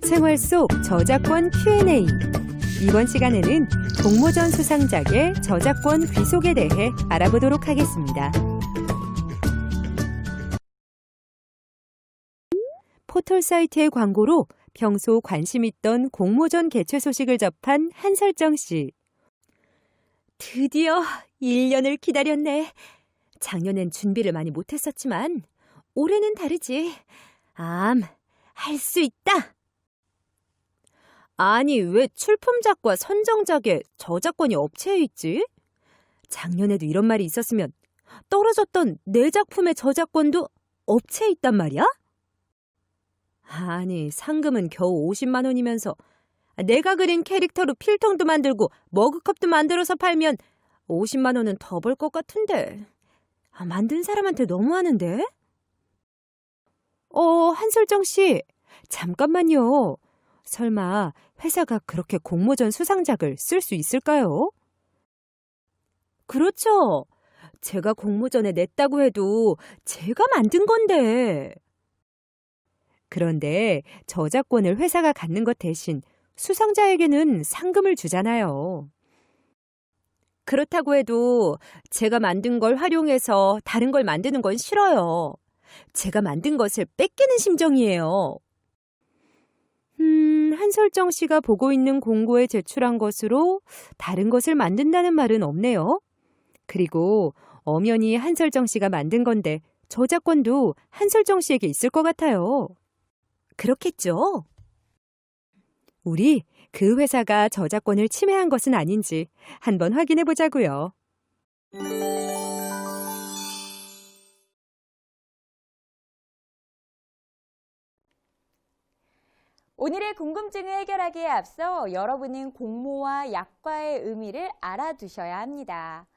생활 속 저작권 Q&A. 이번 시간에는 공모전 수상작의 저작권 귀속에 대해 알아보도록 하겠습니다. 포털 사이트의 광고로 평소 관심 있던 공모전 개최 소식을 접한 한설정 씨. 드디어 1년을 기다렸네. 작년엔 준비를 많이 못했었지만 올해는 다르지. 할 수 있다. 아니, 왜 출품작과 선정작에 저작권이 업체에 있지? 작년에도 이런 말이 있었으면 떨어졌던 내 작품의 저작권도 업체에 있단 말이야? 아니, 상금은 겨우 50만 원이면서 내가 그린 캐릭터로 필통도 만들고 머그컵도 만들어서 팔면 50만 원은 더 벌 것 같은데. 만든 사람한테 너무하는데? 한설정 씨, 잠깐만요. 설마 회사가 그렇게 공모전 수상작을 쓸 수 있을까요? 그렇죠. 제가 공모전에 냈다고 해도 제가 만든 건데. 그런데 저작권을 회사가 갖는 것 대신 수상자에게는 상금을 주잖아요. 그렇다고 해도 제가 만든 걸 활용해서 다른 걸 만드는 건 싫어요. 제가 만든 것을 뺏기는 심정이에요. 한설정 씨가 보고 있는 공고에 제출한 것으로 다른 것을 만든다는 말은 없네요. 그리고 엄연히 한설정 씨가 만든 건데 저작권도 한설정 씨에게 있을 것 같아요. 그렇겠죠? 우리 그 회사가 저작권을 침해한 것은 아닌지 한번 확인해 보자고요. 오늘의 궁금증을 해결하기에 앞서 여러분은 공모와 약과의 의미를 알아두셔야 합니다.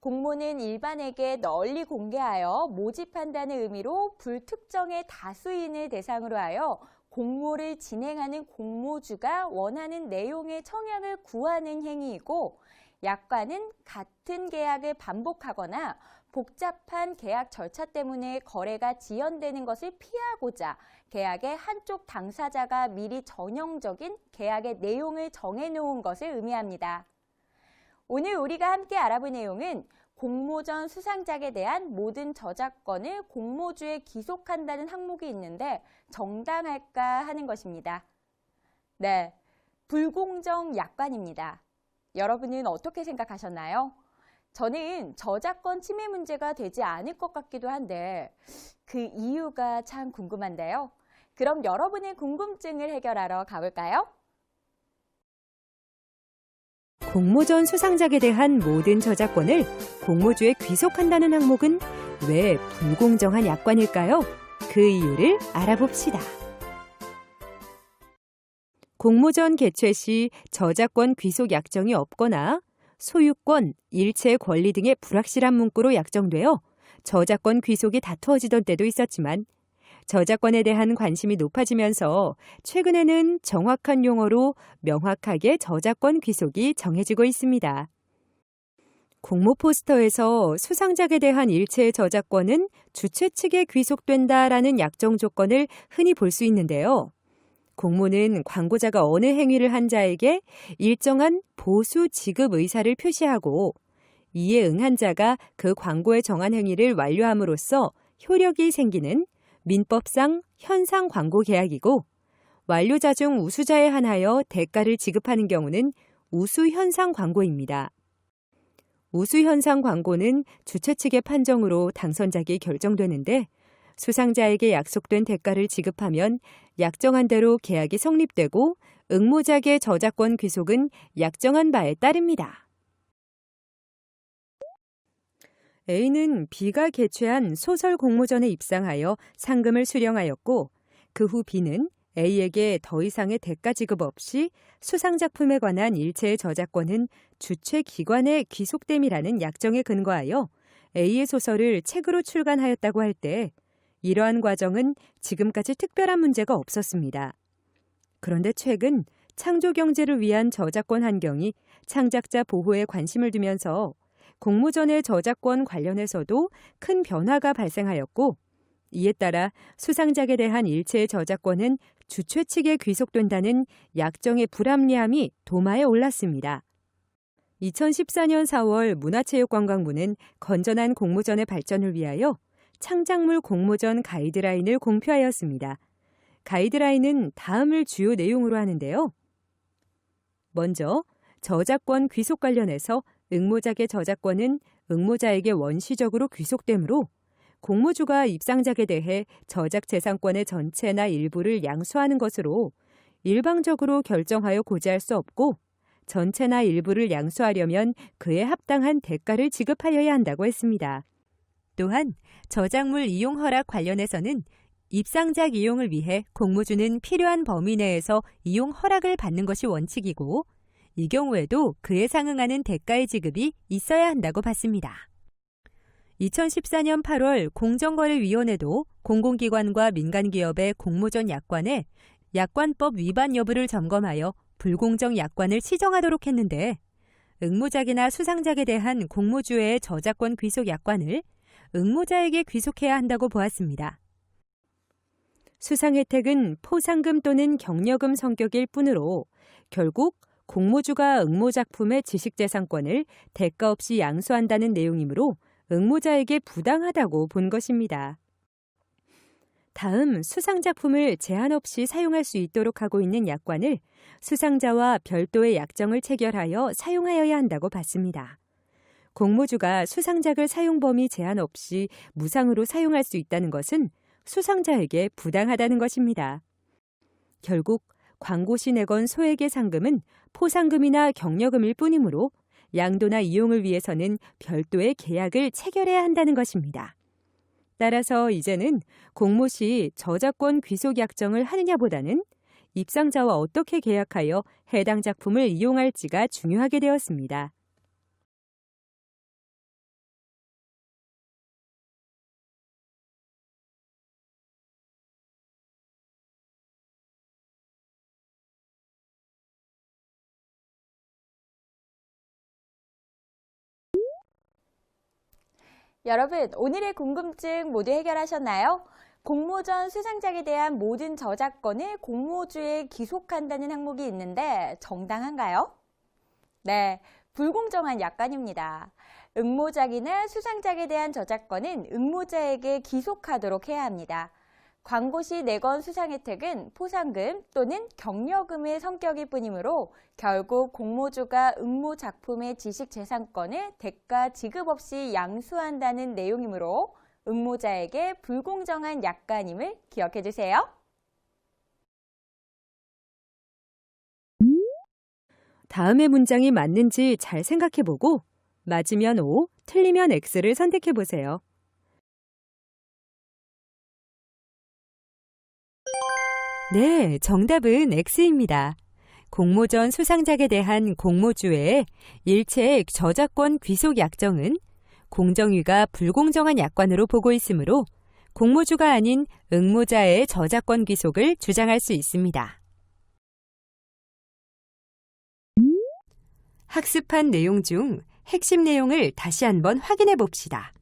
공모는 일반에게 널리 공개하여 모집한다는 의미로 불특정의 다수인을 대상으로 하여 공모를 진행하는 공모주가 원하는 내용의 청약을 구하는 행위이고, 약과는 같은 계약을 반복하거나 복잡한 계약 절차 때문에 거래가 지연되는 것을 피하고자 계약의 한쪽 당사자가 미리 전형적인 계약의 내용을 정해놓은 것을 의미합니다. 오늘 우리가 함께 알아볼 내용은 공모전 수상작에 대한 모든 저작권을 공모주에 귀속한다는 항목이 있는데 정당할까 하는 것입니다. 네, 불공정 약관입니다. 여러분은 어떻게 생각하셨나요? 저는 저작권 침해 문제가 되지 않을 것 같기도 한데 그 이유가 참 궁금한데요. 그럼 여러분의 궁금증을 해결하러 가볼까요? 공모전 수상작에 대한 모든 저작권을 공모주에 귀속한다는 항목은 왜 불공정한 약관일까요? 그 이유를 알아봅시다. 공모전 개최 시 저작권 귀속 약정이 없거나 소유권, 일체의 권리 등의 불확실한 문구로 약정되어 저작권 귀속이 다투어지던 때도 있었지만 저작권에 대한 관심이 높아지면서 최근에는 정확한 용어로 명확하게 저작권 귀속이 정해지고 있습니다. 공모 포스터에서 수상작에 대한 일체의 저작권은 주최 측에 귀속된다라는 약정 조건을 흔히 볼 수 있는데요. 공모는 광고자가 어느 행위를 한 자에게 일정한 보수 지급 의사를 표시하고 이에 응한 자가 그 광고에 정한 행위를 완료함으로써 효력이 생기는 민법상 현상 광고 계약이고, 완료자 중 우수자에 한하여 대가를 지급하는 경우는 우수 현상 광고입니다. 우수 현상 광고는 주최 측의 판정으로 당선작이 결정되는데 수상자에게 약속된 대가를 지급하면 약정한 대로 계약이 성립되고 응모작의 저작권 귀속은 약정한 바에 따릅니다. A는 B가 개최한 소설 공모전에 입상하여 상금을 수령하였고, 그 후 B는 A에게 더 이상의 대가 지급 없이 수상작품에 관한 일체의 저작권은 주최 기관에 귀속됨이라는 약정에 근거하여 A의 소설을 책으로 출간하였다고 할 때 이러한 과정은 지금까지 특별한 문제가 없었습니다. 그런데 최근 창조경제를 위한 저작권 환경이 창작자 보호에 관심을 두면서 공모전의 저작권 관련해서도 큰 변화가 발생하였고, 이에 따라 수상작에 대한 일체의 저작권은 주최 측에 귀속된다는 약정의 불합리함이 도마에 올랐습니다. 2014년 4월 문화체육관광부는 건전한 공모전의 발전을 위하여 창작물 공모전 가이드라인을 공표하였습니다. 가이드라인은 다음을 주요 내용으로 하는데요. 먼저 저작권 귀속 관련해서 응모작의 저작권은 응모자에게 원시적으로 귀속되므로 공모주가 입상작에 대해 저작재산권의 전체나 일부를 양수하는 것으로 일방적으로 결정하여 고지할 수 없고 전체나 일부를 양수하려면 그에 합당한 대가를 지급하여야 한다고 했습니다. 또한 저작물 이용 허락 관련해서는 입상작 이용을 위해 공모주는 필요한 범위 내에서 이용 허락을 받는 것이 원칙이고 이 경우에도 그에 상응하는 대가의 지급이 있어야 한다고 봤습니다. 2014년 8월 공정거래위원회도 공공기관과 민간기업의 공모전 약관에 약관법 위반 여부를 점검하여 불공정 약관을 시정하도록 했는데 응모작이나 수상작에 대한 공모주의 저작권 귀속 약관을 응모자에게 귀속해야 한다고 보았습니다. 수상 혜택은 포상금 또는 경력금 성격일 뿐으로 결국 공모주가 응모작품의 지식재산권을 대가 없이 양수한다는 내용이므로 응모자에게 부당하다고 본 것입니다. 다음 수상작품을 제한 없이 사용할 수 있도록 하고 있는 약관을 수상자와 별도의 약정을 체결하여 사용하여야 한다고 봤습니다. 공모주가 수상작을 사용 범위 제한 없이 무상으로 사용할 수 있다는 것은 수상자에게 부당하다는 것입니다. 결국 광고 시 내건 소액의 상금은 포상금이나 경력금일 뿐이므로 양도나 이용을 위해서는 별도의 계약을 체결해야 한다는 것입니다. 따라서 이제는 공모 시 저작권 귀속 약정을 하느냐보다는 입상자와 어떻게 계약하여 해당 작품을 이용할지가 중요하게 되었습니다. 여러분, 오늘의 궁금증 모두 해결하셨나요? 공모전 수상작에 대한 모든 저작권을 공모주에 귀속한다는 항목이 있는데 정당한가요? 네, 불공정한 약관입니다. 응모작이나 수상작에 대한 저작권은 응모자에게 귀속하도록 해야 합니다. 광고 시 내건 수상 혜택은 포상금 또는 경력금의 성격일 뿐이므로 결국 공모주가 응모 작품의 지식재산권을 대가 지급 없이 양수한다는 내용이므로 응모자에게 불공정한 약관임을 기억해 주세요. 다음의 문장이 맞는지 잘 생각해보고 맞으면 O, 틀리면 X를 선택해보세요. 네, 정답은 X입니다. 공모전 수상작에 대한 공모주의 일체의 저작권 귀속 약정은 공정위가 불공정한 약관으로 보고 있으므로 공모주가 아닌 응모자의 저작권 귀속을 주장할 수 있습니다. 학습한 내용 중 핵심 내용을 다시 한번 확인해 봅시다.